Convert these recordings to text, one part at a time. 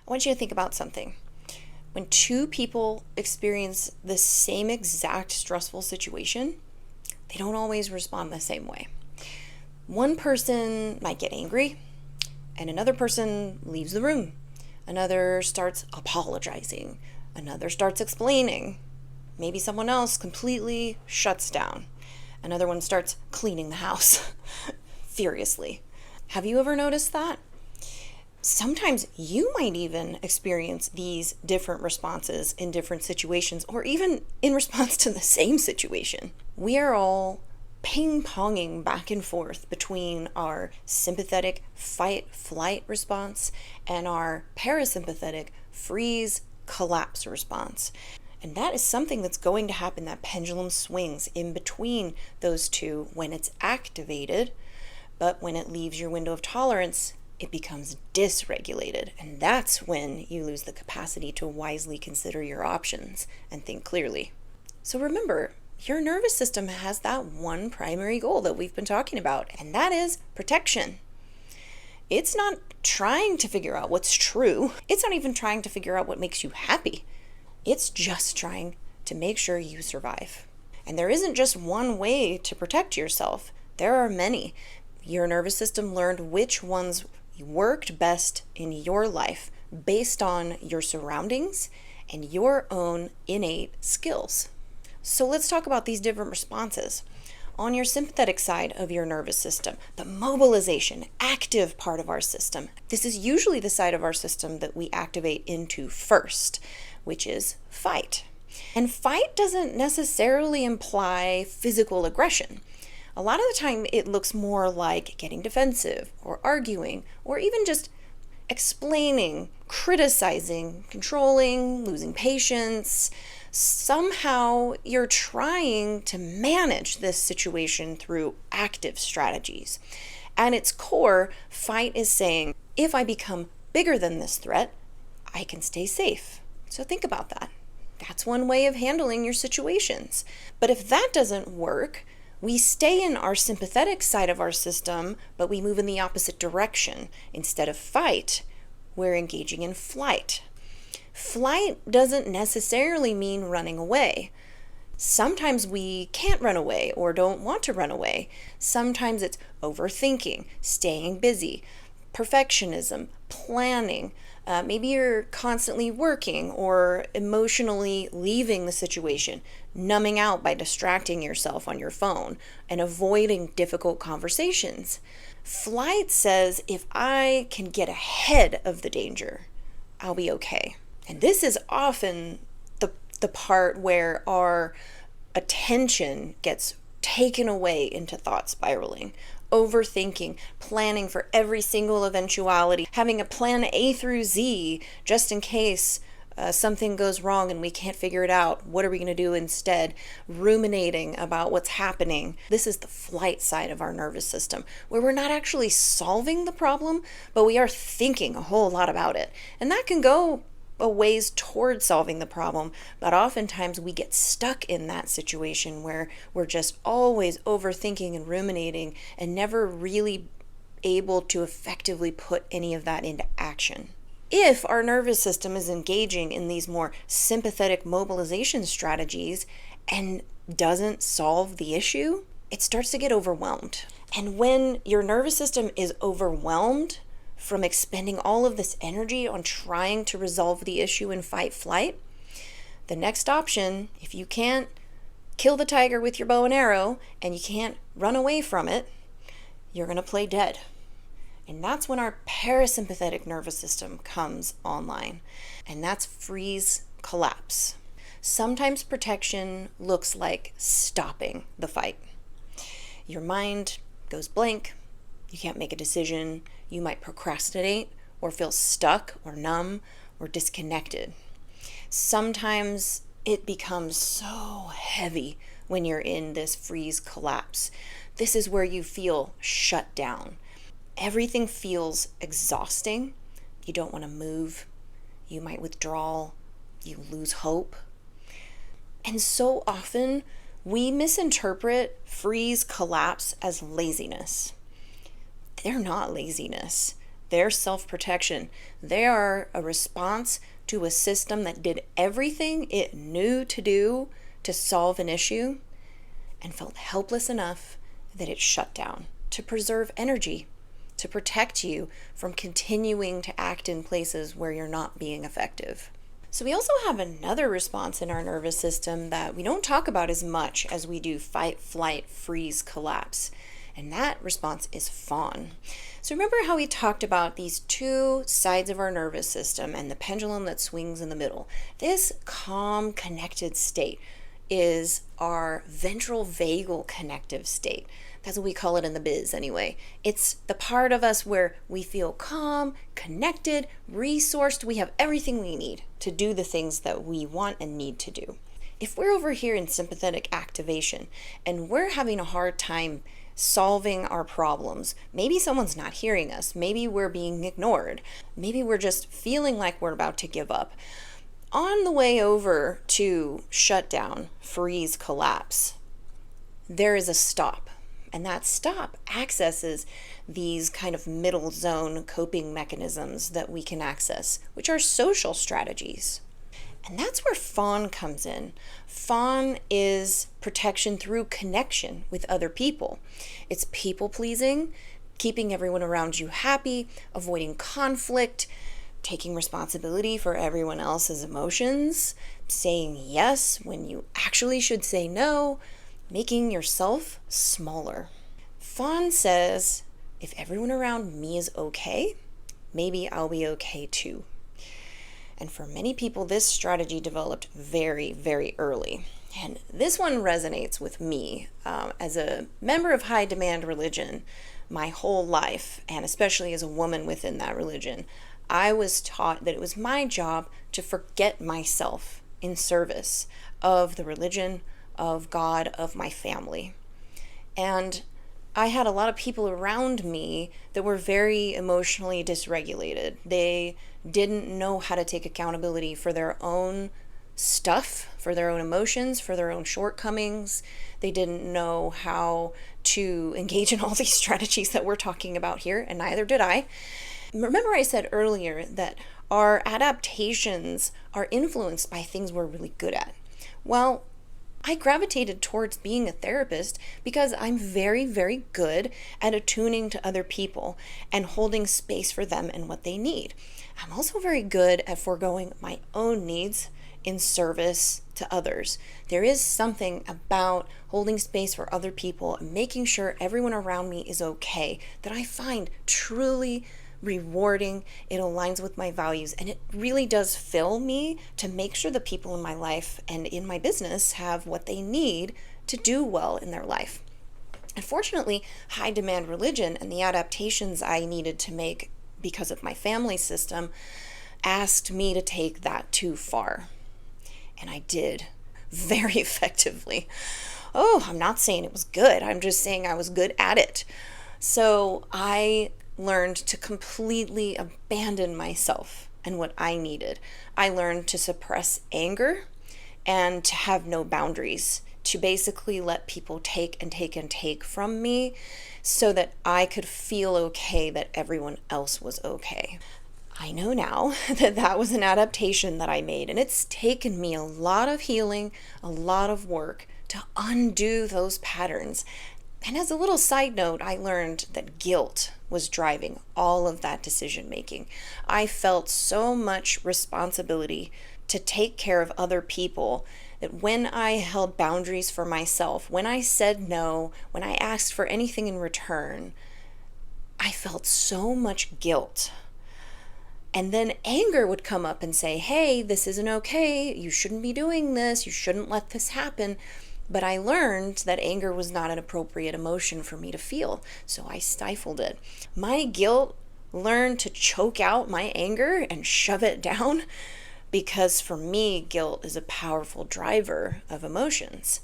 I want you to think about something. When two people experience the same exact stressful situation, they don't always respond the same way. One person might get angry, and another person leaves the room. Another starts apologizing. Another starts explaining. Maybe someone else completely shuts down. Another one starts cleaning the house furiously. Have you ever noticed that? Sometimes you might even experience these different responses in different situations, or even in response to the same situation. We are all ping-ponging back and forth between our sympathetic fight-flight response and our parasympathetic freeze-collapse response. And that is something that's going to happen. That pendulum swings in between those two when it's activated, but when it leaves your window of tolerance, it becomes dysregulated. And that's when you lose the capacity to wisely consider your options and think clearly. So remember, your nervous system has that one primary goal that we've been talking about, and that is protection. It's not trying to figure out what's true. It's not even trying to figure out what makes you happy. It's just trying to make sure you survive. And there isn't just one way to protect yourself. There are many. Your nervous system learned which ones worked best in your life based on your surroundings and your own innate skills. So let's talk about these different responses. On your sympathetic side of your nervous system, the mobilization, active part of our system, this is usually the side of our system that we activate into first, which is fight. And fight doesn't necessarily imply physical aggression. A lot of the time it looks more like getting defensive or arguing or even just explaining, criticizing, controlling, losing patience. Somehow you're trying to manage this situation through active strategies. At its core, fight is saying, if I become bigger than this threat, I can stay safe. So think about that. That's one way of handling your situations. But if that doesn't work, we stay in our sympathetic side of our system, but we move in the opposite direction. Instead of fight, we're engaging in flight. Flight doesn't necessarily mean running away. Sometimes we can't run away or don't want to run away. Sometimes it's overthinking, staying busy, perfectionism, planning. Maybe you're constantly working or emotionally leaving the situation, numbing out by distracting yourself on your phone and avoiding difficult conversations. Flight says, if I can get ahead of the danger, I'll be okay. And this is often the part where our attention gets taken away into thought spiraling, overthinking, planning for every single eventuality, having a plan A through Z just in case something goes wrong and we can't figure it out. What are we going to do instead? Ruminating about what's happening. This is the flight side of our nervous system, where we're not actually solving the problem, but we are thinking a whole lot about it. And that can go a ways towards solving the problem, but oftentimes we get stuck in that situation where we're just always overthinking and ruminating and never really able to effectively put any of that into action. If our nervous system is engaging in these more sympathetic mobilization strategies and doesn't solve the issue, it starts to get overwhelmed. And when your nervous system is overwhelmed from expending all of this energy on trying to resolve the issue in fight flight, the next option, if you can't kill the tiger with your bow and arrow and you can't run away from it, you're going to play dead. And that's when our parasympathetic nervous system comes online. And that's freeze collapse. Sometimes protection looks like stopping the fight. Your mind goes blank. You can't make a decision. You might procrastinate or feel stuck or numb or disconnected. Sometimes it becomes so heavy when you're in this freeze collapse. This is where you feel shut down. Everything feels exhausting. You don't want to move. You might withdraw. You lose hope. And so often we misinterpret freeze collapse as laziness. They're not laziness. They're self-protection. They are a response to a system that did everything it knew to do to solve an issue and felt helpless enough that it shut down to preserve energy, to protect you from continuing to act in places where you're not being effective. So we also have another response in our nervous system that we don't talk about as much as we do fight, flight, freeze, collapse. And that response is fawn. So remember how we talked about these two sides of our nervous system and the pendulum that swings in the middle. This calm, connected state is our ventral vagal connective state. That's what we call it in the biz anyway. It's the part of us where we feel calm, connected, resourced. We have everything we need to do the things that we want and need to do. If we're over here in sympathetic activation and we're having a hard time solving our problems, maybe someone's not hearing us, maybe we're being ignored, maybe we're just feeling like we're about to give up. On the way over to shutdown, freeze, collapse, there is a stop. And that stop accesses these kind of middle zone coping mechanisms that we can access, which are social strategies. And that's where fawn comes in. Fawn is protection through connection with other people. It's people pleasing, keeping everyone around you happy, avoiding conflict, taking responsibility for everyone else's emotions, saying yes when you actually should say no, making yourself smaller. Fawn says, if everyone around me is okay, maybe I'll be okay too. And for many people, this strategy developed very, very early. And this one resonates with me as a member of high demand religion my whole life, and especially as a woman within that religion. I was taught that it was my job to forget myself in service of the religion, of God, of my family. And I had a lot of people around me that were very emotionally dysregulated. They didn't know how to take accountability for their own stuff, for their own emotions, for their own shortcomings. They didn't know how to engage in all these strategies that we're talking about here, and neither did I. Remember I said earlier that our adaptations are influenced by things we're really good at. Well, I gravitated towards being a therapist because I'm very, very good at attuning to other people and holding space for them and what they need. I'm also very good at foregoing my own needs in service to others. There is something about holding space for other people and making sure everyone around me is okay that I find truly rewarding. It aligns with my values, and it really does fill me to make sure the people in my life and in my business have what they need to do well in their life. Unfortunately, high demand religion and the adaptations I needed to make because of my family system asked me to take that too far. And I did very effectively. Oh, I'm not saying it was good. I'm just saying I was good at it. So I learned to completely abandon myself and what I needed. I learned to suppress anger and to have no boundaries, to basically let people take and take and take from me so that I could feel okay that everyone else was okay. I know now that that was an adaptation that I made, and it's taken me a lot of healing, a lot of work to undo those patterns. And as a little side note, I learned that guilt was driving all of that decision making. I felt so much responsibility to take care of other people that when I held boundaries for myself, when I said no, when I asked for anything in return, I felt so much guilt. And then anger would come up and say, hey, this isn't okay. You shouldn't be doing this. You shouldn't let this happen. But I learned that anger was not an appropriate emotion for me to feel, so I stifled it. My guilt learned to choke out my anger and shove it down, because for me, guilt is a powerful driver of emotions.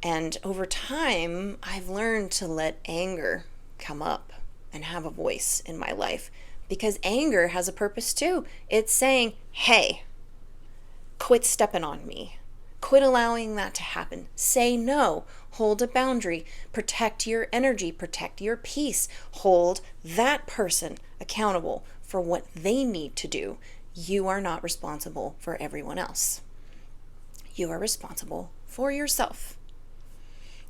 And over time, I've learned to let anger come up and have a voice in my life, because anger has a purpose too. It's saying, hey, quit stepping on me. Quit allowing that to happen. Say no. Hold a boundary. Protect your energy. Protect your peace. Hold that person accountable for what they need to do. You are not responsible for everyone else. You are responsible for yourself.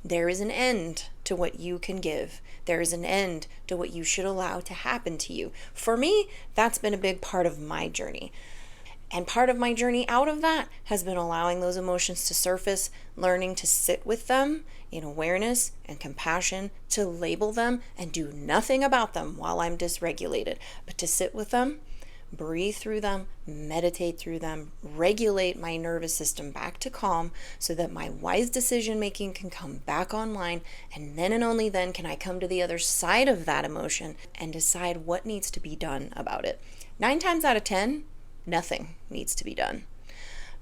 There is an end to what you can give. There is an end to what you should allow to happen to you. For me, that's been a big part of my journey. And part of my journey out of that has been allowing those emotions to surface, learning to sit with them in awareness and compassion, to label them and do nothing about them while I'm dysregulated, but to sit with them, breathe through them, meditate through them, regulate my nervous system back to calm so that my wise decision making can come back online. And then and only then can I come to the other side of that emotion and decide what needs to be done about it. 9 times out of 10, nothing needs to be done.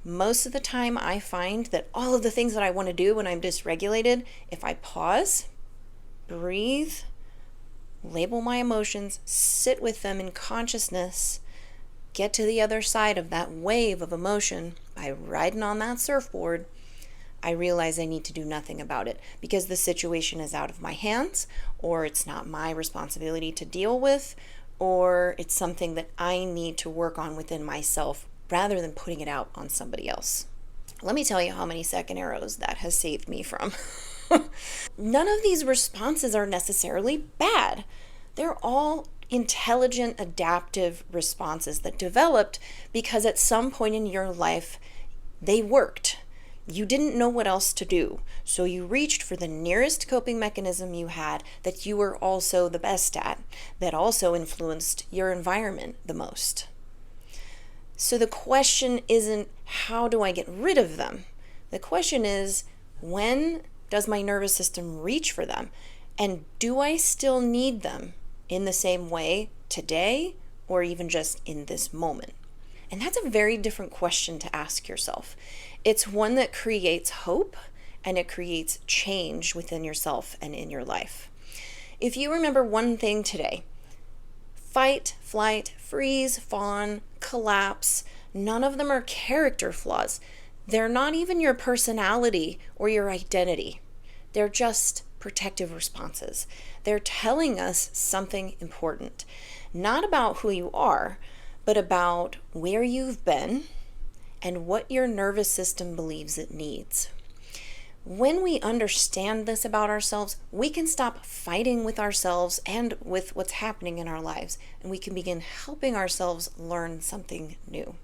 Most of the time, I find that all of the things that I want to do when I'm dysregulated, if I pause, breathe, label my emotions, sit with them in consciousness, get to the other side of that wave of emotion by riding on that surfboard, I realize I need to do nothing about it because the situation is out of my hands, or it's not my responsibility to deal with, or it's something that I need to work on within myself rather than putting it out on somebody else. Let me tell you how many second arrows that has saved me from. None of these responses are necessarily bad. They're all intelligent, adaptive responses that developed because at some point in your life, they worked. You didn't know what else to do, so you reached for the nearest coping mechanism you had that you were also the best at, that also influenced your environment the most. So the question isn't, how do I get rid of them? The question is, when does my nervous system reach for them? And do I still need them in the same way today, or even just in this moment? And that's a very different question to ask yourself. It's one that creates hope and it creates change within yourself and in your life. If you remember one thing today, fight, flight, freeze, fawn, collapse, none of them are character flaws. They're not even your personality or your identity. They're just protective responses. They're telling us something important, not about who you are, but about where you've been and what your nervous system believes it needs. When we understand this about ourselves, we can stop fighting with ourselves and with what's happening in our lives, and we can begin helping ourselves learn something new.